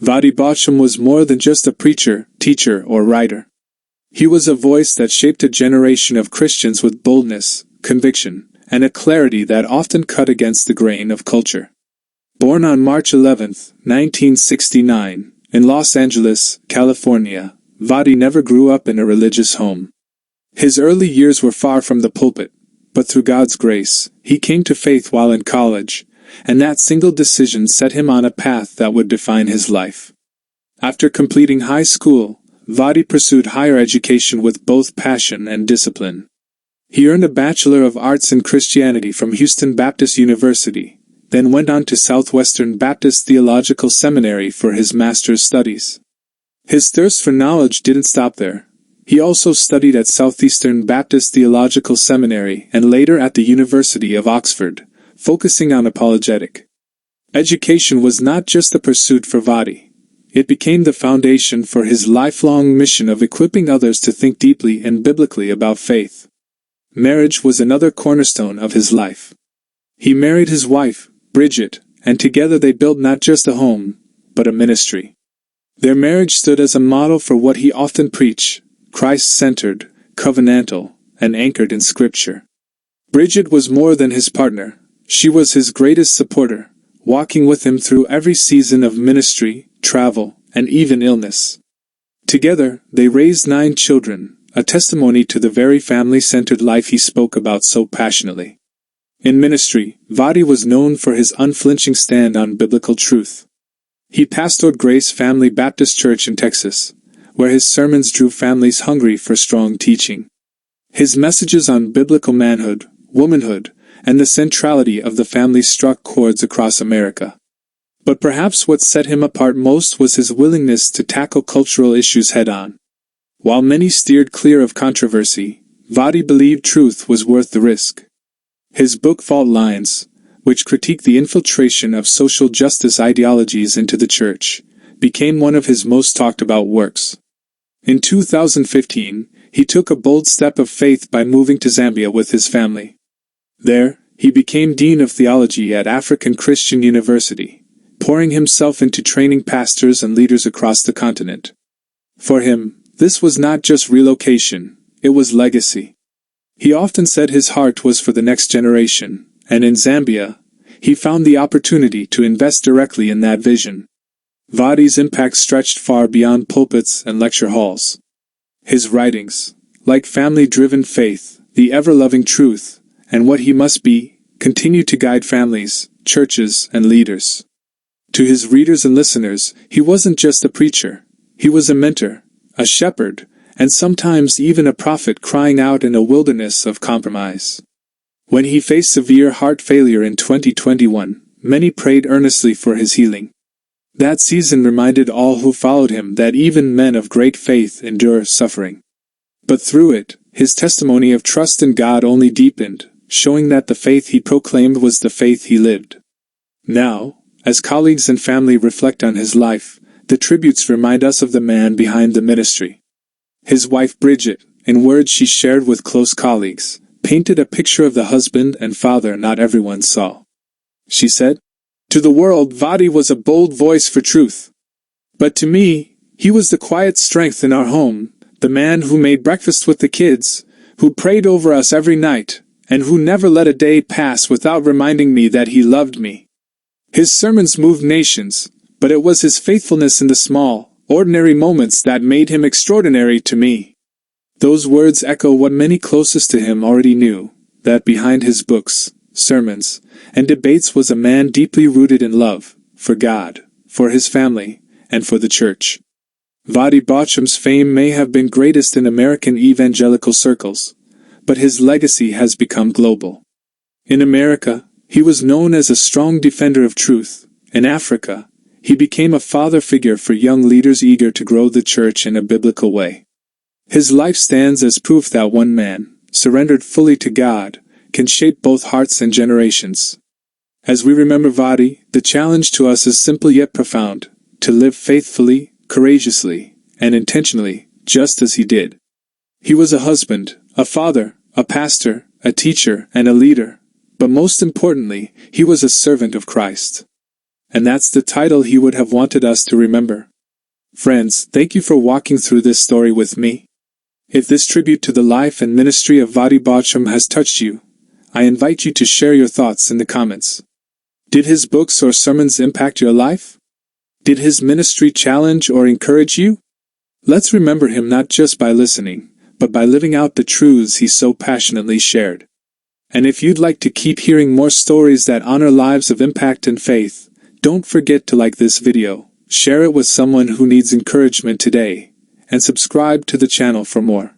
Voddie Baucham was more than just a preacher, teacher, or writer. He was a voice that shaped a generation of Christians with boldness, conviction, and a clarity that often cut against the grain of culture. Born on March 11, 1969, in Los Angeles, California, Voddie never grew up in a religious home. His early years were far from the pulpit, but through God's grace, he came to faith while in college, and that single decision set him on a path that would define his life. After completing high school, Voddie pursued higher education with both passion and discipline. He earned a Bachelor of Arts in Christianity from Houston Baptist University, then went on to Southwestern Baptist Theological Seminary for his master's studies. His thirst for knowledge didn't stop there. He also studied at Southwestern Baptist Theological Seminary and later at the University of Oxford, focusing on apologetic. Education was not just a pursuit for Voddie. It became the foundation for his lifelong mission of equipping others to think deeply and biblically about faith. Marriage was another cornerstone of his life. He married his wife, Bridget, and together they built not just a home, but a ministry. Their marriage stood as a model for what he often preached: Christ-centered, covenantal, and anchored in Scripture. Bridget was more than his partner. She was his greatest supporter, walking with him through every season of ministry, travel, and even illness. Together, they raised 9 children, a testimony to the very family-centered life he spoke about so passionately. In ministry, Voddie was known for his unflinching stand on biblical truth. He pastored Grace Family Baptist Church in Texas, where his sermons drew families hungry for strong teaching. His messages on biblical manhood, womanhood, and the centrality of the family struck chords across America. But perhaps what set him apart most was his willingness to tackle cultural issues head-on. While many steered clear of controversy, Voddie believed truth was worth the risk. His book Fault Lines, which critiqued the infiltration of social justice ideologies into the church, became one of his most talked about works. In 2015, he took a bold step of faith by moving to Zambia with his family. There, he became Dean of Theology at African Christian University, pouring himself into training pastors and leaders across the continent. For him, this was not just relocation, it was legacy. He often said his heart was for the next generation, and in Zambia, he found the opportunity to invest directly in that vision. Voddie's impact stretched far beyond pulpits and lecture halls. His writings, like Family-Driven Faith, The Ever-Loving Truth, and What He Must Be, continue to guide families, churches, and leaders. To his readers and listeners, he wasn't just a preacher. He was a mentor, a shepherd, and sometimes even a prophet crying out in a wilderness of compromise. When he faced severe heart failure in 2021, many prayed earnestly for his healing. That season reminded all who followed him that even men of great faith endure suffering. But through it, his testimony of trust in God only deepened, showing that the faith he proclaimed was the faith he lived. Now, as colleagues and family reflect on his life, the tributes remind us of the man behind the ministry. His wife Bridget, in words she shared with close colleagues, painted a picture of the husband and father not everyone saw. She said, "To the world, Voddie was a bold voice for truth. But to me, he was the quiet strength in our home, the man who made breakfast with the kids, who prayed over us every night, and who never let a day pass without reminding me that he loved me." His sermons moved nations, but it was his faithfulness in the small, ordinary moments that made him extraordinary to me. Those words echo what many closest to him already knew, that behind his books, sermons, and debates was a man deeply rooted in love, for God, for his family, and for the church. Voddie Baucham's fame may have been greatest in American evangelical circles, but his legacy has become global. In America, he was known as a strong defender of truth. In Africa, he became a father figure for young leaders eager to grow the church in a biblical way. His life stands as proof that one man, surrendered fully to God, can shape both hearts and generations. As we remember Voddie, the challenge to us is simple yet profound: to live faithfully, courageously, and intentionally, just as he did. He was a husband, a father, a pastor, a teacher, and a leader, but most importantly, he was a servant of Christ. And that's the title he would have wanted us to remember. Friends, thank you for walking through this story with me. If this tribute to the life and ministry of Voddie Baucham has touched you, I invite you to share your thoughts in the comments. Did his books or sermons impact your life? Did his ministry challenge or encourage you? Let's remember him not just by listening, but by living out the truths he so passionately shared. And if you'd like to keep hearing more stories that honor lives of impact and faith, don't forget to like this video, share it with someone who needs encouragement today, and subscribe to the channel for more.